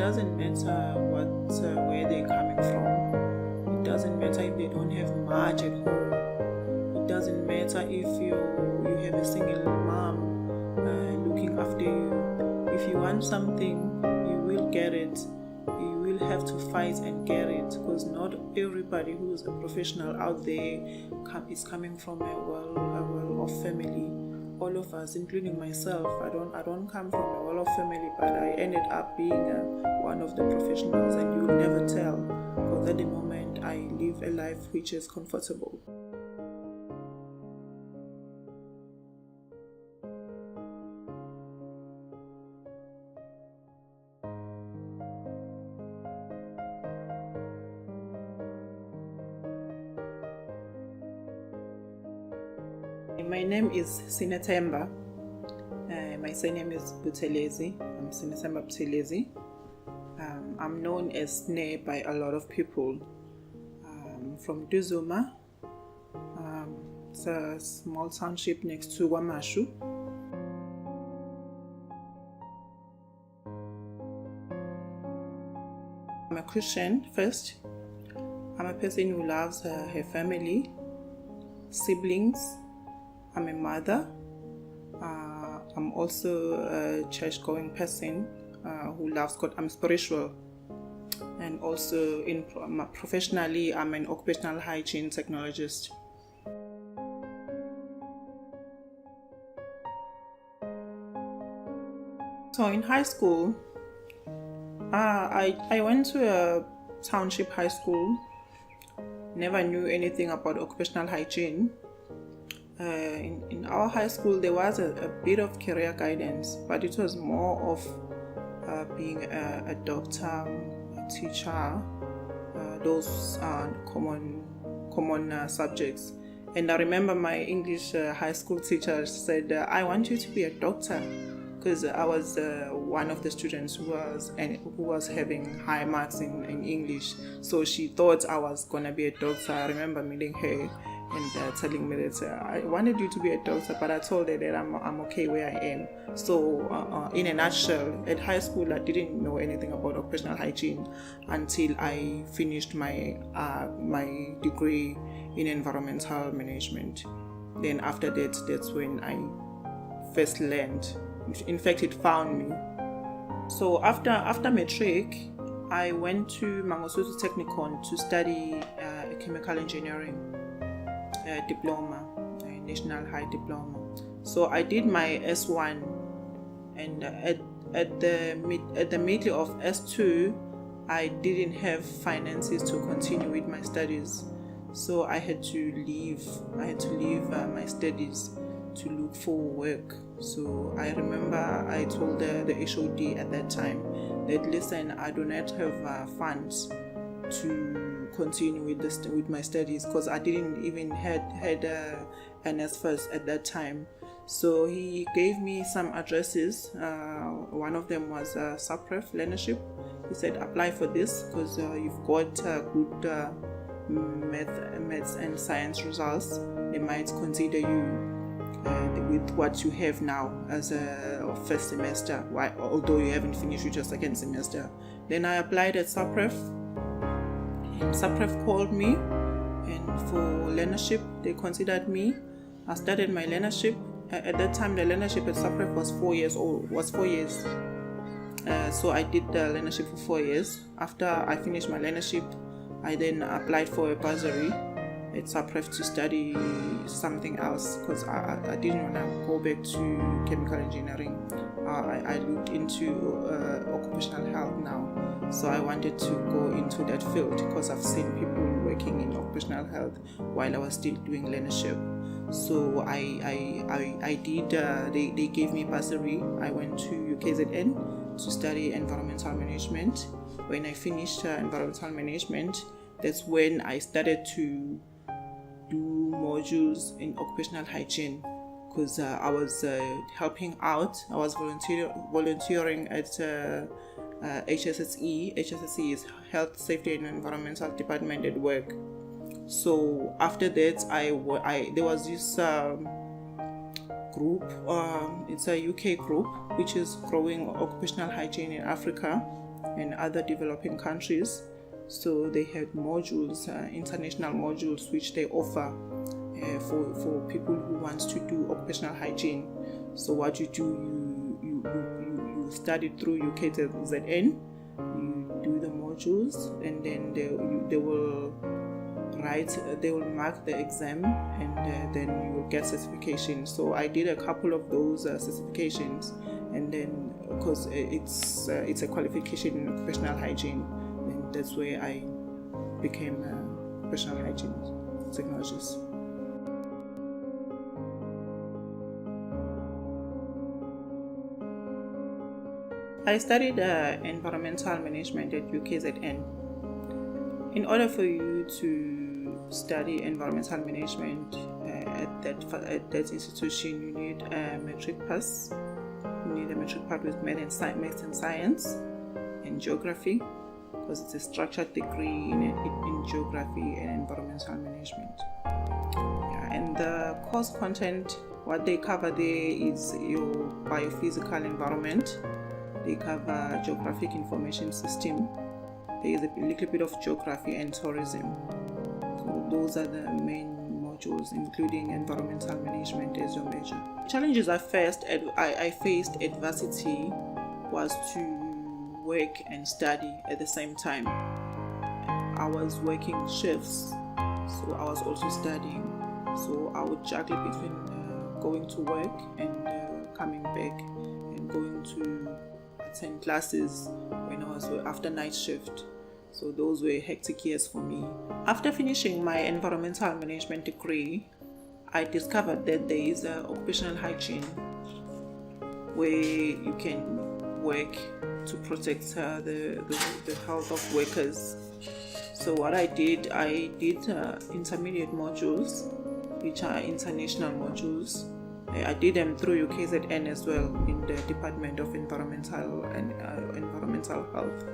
doesn't matter where they're coming from. It doesn't matter if they don't have much at home. It doesn't matter if you have a single mom looking after you. If you want something, you will get it. You will have to fight and get it, because not everybody who is a professional out there is coming from a well-off family. All of us, including myself, I don't come from a well-off family, but I ended up being one of the professionals, and you'll never tell, because at the moment I live a life which is comfortable. My name is Sinethemba. My surname is Buthelezi. I'm Sinethemba Buthelezi. I'm known as Sne by a lot of people. From Duzuma. It's a small township next to Wamashu. I'm a Christian first. I'm a person who loves her family, siblings. I'm a mother. I'm also a church-going person who loves God. I'm spiritual. And also professionally, I'm an Occupational Hygiene Technologist. So in high school, I went to a township high school. Never knew anything about occupational hygiene. In our high school, there was a bit of career guidance, but it was more of being a doctor, a teacher. Those are common subjects. And I remember my English high school teacher said, I want you to be a doctor, because I was one of the students who was having high marks in English. So she thought I was going to be a doctor. I remember meeting her and telling me that I wanted you to be a doctor, but I told her that I'm okay where I am. So in a nutshell, at high school I didn't know anything about occupational hygiene until I finished my degree in environmental management. Then after that, that's when I first learned. In fact, it found me. So after matric, I went to Mangosuthu Technicon to study chemical engineering. Diploma, a national high diploma. So I did my S1, and at the middle of S2, I didn't have finances to continue with my studies. So I had to leave my studies to look for work. So I remember I told the HOD at that time that, listen, I do not have funds to continue with my studies, because I didn't even had an NSFAS at that time. So he gave me some addresses. One of them was SAPREF learnership. He said, apply for this because you've got good maths and science results. They might consider you with what you have now as a first semester, although you haven't finished with your second semester. Then I applied at SAPREF. SAPREF called me, and for learnership they considered me. I started my learnership. At that time, the learnership at SAPREF was 4 years old. So I did the learnership for 4 years. After I finished my learnership, I then applied for a bursary at SAPREF to study something else, because I didn't want to go back to chemical engineering. I looked into occupational health now. So I wanted to go into that field because I've seen people working in occupational health while I was still doing learnership. So I did, they gave me bursary. I went to UKZN to study environmental management. When I finished environmental management, that's when I started to do modules in occupational hygiene, because I was helping out. I was volunteering at HSSE. HSSE is Health, Safety and Environmental Department at work. So after that, there was this group. It's a UK group which is growing occupational hygiene in Africa. and other developing countries. So they had modules, international modules, which they offer for people who want to do occupational hygiene. So what you do, you study through UKZN, you do the modules, and then they will mark the exam, and then you will get certification. So I did a couple of those certifications, and then because it's a qualification in occupational hygiene, and that's where I became a occupational hygiene technologist. I studied environmental management at UKZN. In order for you to study environmental management at that institution, you need a metric pass. You need a metric pass with maths and science and geography, because it's a structured degree in geography and environmental management. And the course content, what they cover there is your biophysical environment. They cover geographic information system. There is a little bit of geography and tourism. So those are the main modules, including environmental management as your major. Challenges I faced at varsity was to work and study at the same time. I was working shifts, so I was also studying. So I would juggle between going to work and coming back and going to attend classes when I was after night shift. So those were hectic years for me. After finishing my environmental management degree, I discovered that there is occupational hygiene where you can work to protect the health of workers. So what I did intermediate modules, which are international modules. I did them through UKZN as well, in the Department of Environmental and Environmental Health.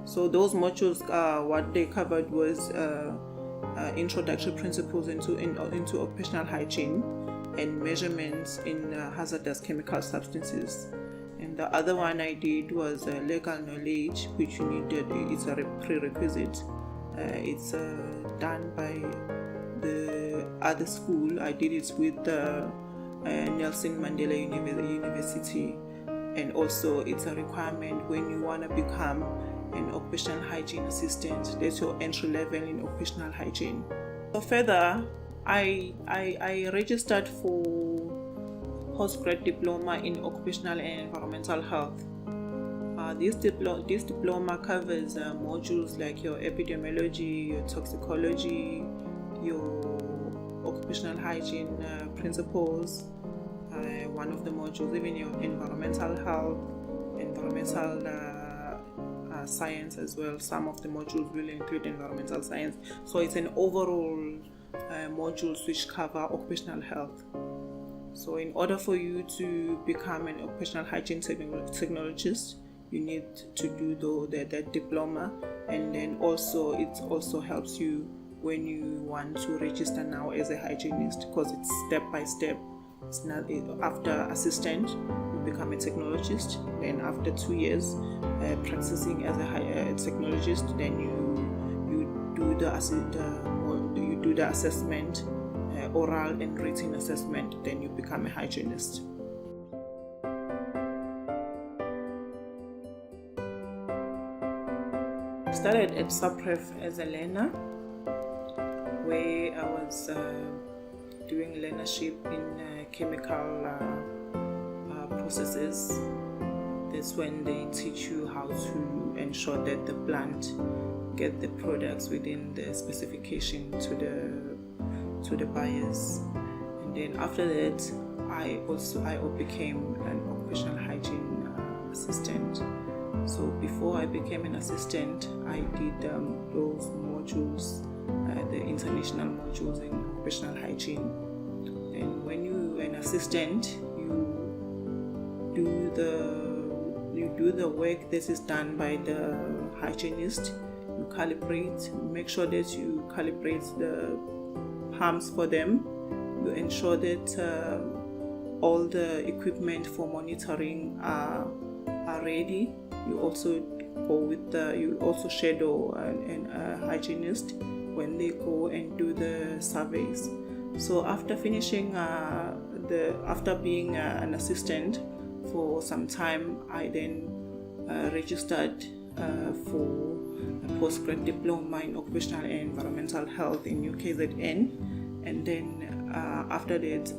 So those modules, what they covered was introductory principles into occupational hygiene and measurements in hazardous chemical substances. And the other one I did was legal knowledge, which you needed. It's a prerequisite. It's done by the other school. I did it with the Nelson Mandela University, and also it's a requirement when you want to become an occupational hygiene assistant. That's your entry level in occupational hygiene. So further, I registered for postgrad diploma in occupational and environmental health. This diploma covers modules like your epidemiology, your toxicology, your occupational hygiene principles, one of the modules, even your environmental health, environmental science as well. Some of the modules will include environmental science. So it's an overall modules which cover occupational health. So in order for you to become an occupational hygiene technologist, you need to do that diploma, and then also it also helps you when you want to register now as a hygienist, because it's step by step. It's not after assistant you become a technologist, then after 2 years practicing as a technologist, then you do the assessment, oral and written assessment, then you become a hygienist. I started at SUPREF as a learner, where I was doing learnership in chemical processes. That's when they teach you how to ensure that the plant get the products within the specification to the buyers. And then after that, I became an occupational hygiene assistant. So before I became an assistant, I did those modules, the international modules in occupational hygiene. And when you're an assistant, you do the work that is done by the hygienist. You calibrate, make sure that you calibrate the pumps for them. You ensure that all the equipment for monitoring are ready. You also go with you also shadow a hygienist when they go and do the surveys. So after finishing after being an assistant for some time, I then registered for a postgrad diploma in occupational and environmental health in UKZN, and then after that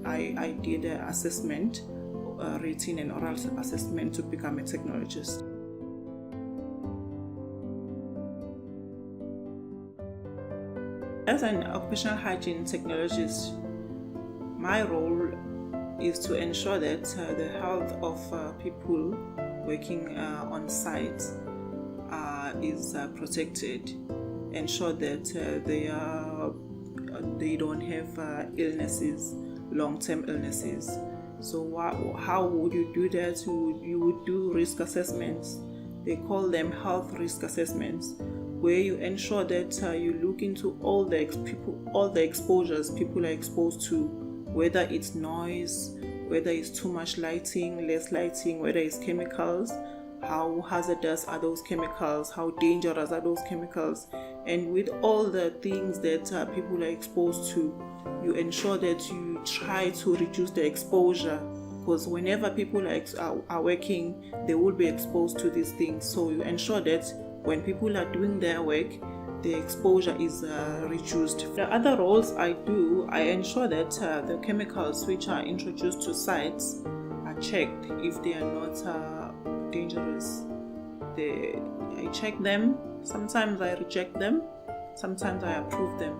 I did an assessment, written and oral assessment, to become a technologist. As an occupational hygiene technologist, my role is to ensure that the health of people working on site is protected, ensure that they don't have illnesses, long-term illnesses. So how would you do that? You would do risk assessments. They call them health risk assessments, where you ensure that you look into all the exposures people are exposed to, whether it's noise, whether it's too much lighting, less lighting, whether it's chemicals, how hazardous are those chemicals, how dangerous are those chemicals. And with all the things that people are exposed to, you ensure that you try to reduce the exposure, because whenever people are working, they will be exposed to these things. So you ensure that when people are doing their work, the exposure is reduced. The other roles I do, I ensure that the chemicals which are introduced to sites are checked if they are not dangerous. I check them. Sometimes I reject them, sometimes I approve them.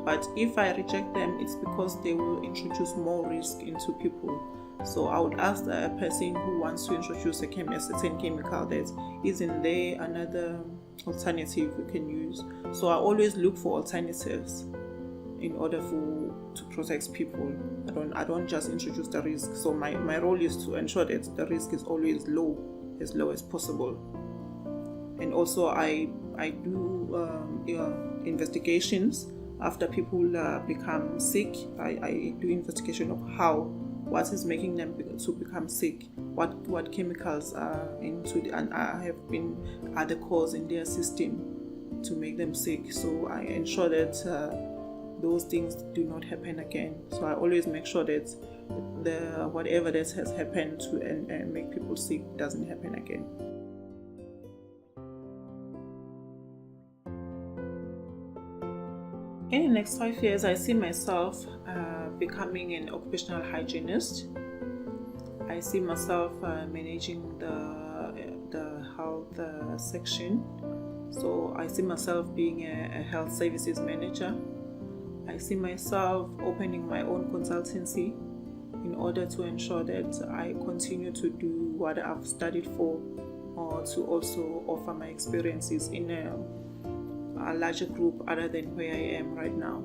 But if I reject them, it's because they will introduce more risk into people. So I would ask a person who wants to introduce a certain chemical that isn't there another alternative we can use. So I always look for alternatives in order to protect people. I don't just introduce the risk. So my role is to ensure that the risk is always low as possible. And also I do investigations after people become sick. I do investigation of what is making them to become sick, what chemicals are are the cause in their system to make them sick. So I ensure that those things do not happen again. So I always make sure that whatever that has happened to and make people sick doesn't happen again. In the next 5 years, I see myself becoming an occupational hygienist. I see myself managing the health section. So I see myself being a health services manager. I see myself opening my own consultancy in order to ensure that I continue to do what I've studied for, or to also offer my experiences in a larger group other than where I am right now.